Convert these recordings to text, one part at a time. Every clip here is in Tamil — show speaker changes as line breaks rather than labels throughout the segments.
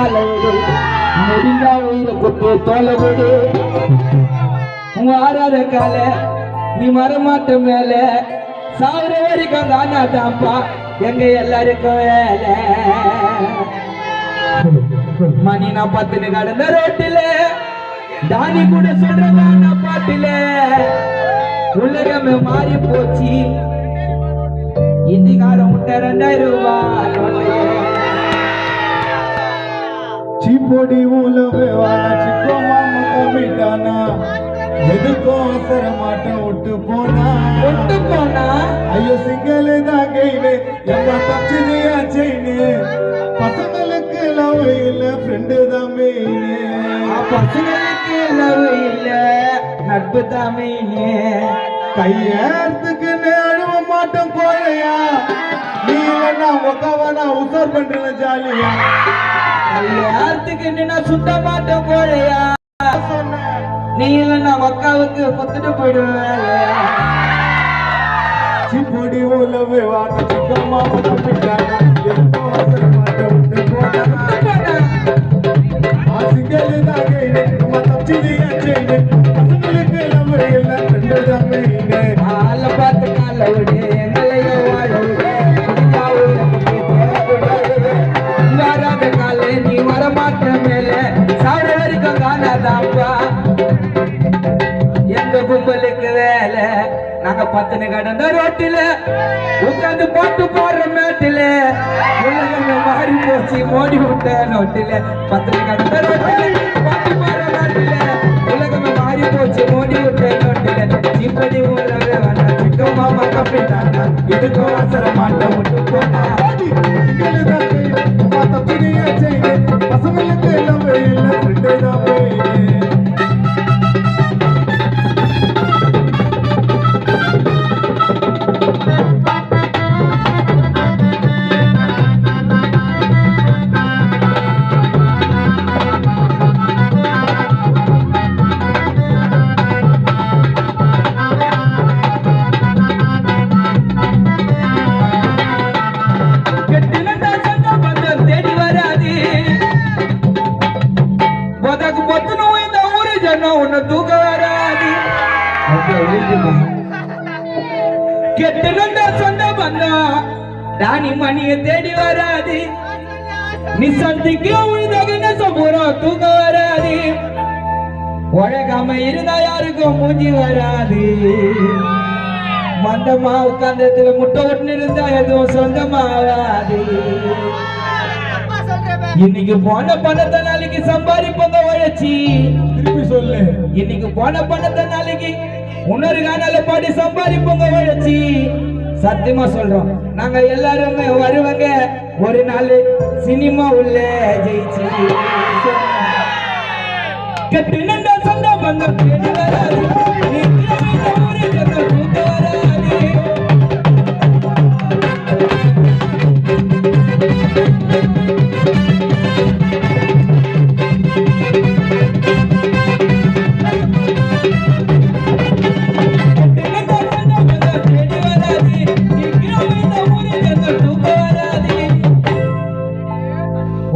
கால விடு முடிஞ்சா உயிரை கொட்டு தோலை விடு வாராத கால நீ வரமாட்ட மேல சாவர வரைக்கும் தானா தாப்பா எங்க எல்லாருக்கும் வேலை மணி நான் பத்துன்னு கடந்த ரோட்டில தானி கூட சொல்றான பாட்டில உலகமே மாறி போச்சு இந்திகாரம் முட்டை 2000 ரூபாய்
சீப்பொடி உலவே வாழ சிக்கோ மாமா கமிட்டானா எதுக்கும் அவசர மாட்டேன் விட்டு போனா ஐயோ சிங்கல் தான் கைனு எம்மா தச்சுதையா செயினு பசங்களுக்கு லவ் இல்ல ஃப்ரெண்டு தான் மெயினு
பசங்களுக்கு லவ் இல்ல நட்பு தான் மெயினு
கையத்துக்குன்னு அழுவ மாட்டோம் போலையா நீ இல்லைன்னா உக்காவனா உசார் பண்றேன் ஜாலியா
கையத்துக்குன்னு நான் சுத்த மாட்டேன் போலையா நீ இல்லைன்னா அக்காவுக்கு கொத்துட்டு போயிடுவேன்
சிப்பொடி உலவே வாட சிக்கோ மாமா கமிட்டானா எதுக்கும் அவசர மாட்டேன் விட்டு போனா சிங்கல் தான் கைனு நம்ம தச்சுதையா செயினு பசங்களுக்கு லவ் இல்ல ஃப்ரெண்டு தான் மெயினு
ஆள பார்த்து கால விடு எங்களையோ வாழ விடு வராத கால நீ வரமாட்ட மேல சாவர வரைக்கும் காணாதாப்பா எங்க கும்பலுக்கு வேலை நாங்க பத்துன்னு கடந்த ரோட்டில உட்காந்து போட்டு போடுற மேட்டில உலகமே மாறி போச்சு மோடி விட்ட நோட்டில பத்துன்னு கடந்த ரோட்டில போட்டு போடுற மேட்டில உலகமே மாறி போச்சு மோடி விட்ட நோட்டில இப்படி உலக வேணா சிக்கோ மாமா கப்பிட்டாங்க இதுக்கும் அவசர மாட்டோம் விட்டு போனா
சிங்கல் தான் கைனு நம்ம தச்சுதையா செயினு பசங்களுக்கு லவ் இல்ல ஃப்ரெண்டு தான் மெயினு
உன்னை தூக்க வராது கெட்டனண்டா சொந்த பந்தம் தானி மணியை தேடி வராது நீ சந்திக்கு உழுதகின சபூரம் தூக்க வராது உழகாம இருந்தா யாருக்கும் மூஞ்சி வராது மந்தமா உட்கார்ந்ததுல முட்டை ஒட்டு இருந்தா எதுவும் சொந்தமாவாது இன்னைக்கு போன பணத்தை நாளைக்கு சம்பாதிப்பங்க உழைச்சி
திருப்பி சொல்லு
இன்னைக்கு போன பணத்தை நாளைக்கு இன்னொரு காணால பாடி சம்பாதிப்பங்க உழைச்சி சத்தியமா சொல்றோம் நாங்க எல்லாருமே வருவாங்க ஒரு நாள் சினிமா உள்ள ஜெயிச்சு கட்டு நண்டா சொந்த பந்தம் தேடி வராது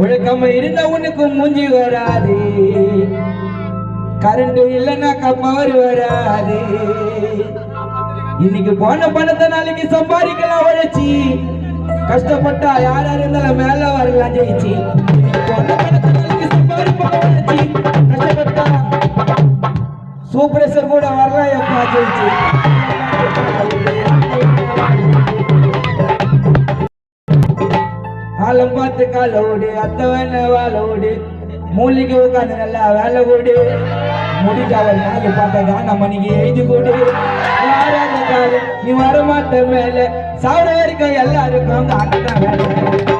உழக்காம இருந்த உனக்கு மூஞ்சி வராது கரண்ட் இல்லைன்னா பவர் வராது இன்னைக்கு போன பணத்தை நாளைக்கு சம்பாதிக்கலாம் உழைச்சி கஷ்டப்பட்டா யாரா இருந்தாலும் மேல வரலாம் ஜெயிச்சு போன பணத்தை நாளைக்கு சம்பாதிப்பாங்க உழைச்சி கஷ்டப்பட்டா சூப்பரேசர் கூட வரலாம் எப்பா ஜெயிச்சு ஆலம் பார்த்து கால ஓடு அத்தவன வாழ ஓடு மூலிகை உட்காந்து நல்லா வேலை கூடு முடிஞ்சாவல் நாலு பார்த்த கான மணிக்கு எழுதி கூடு நீ வரமாட்ட மேல சாவர வரைக்கும் எல்லாருக்கும் அந்த வேலை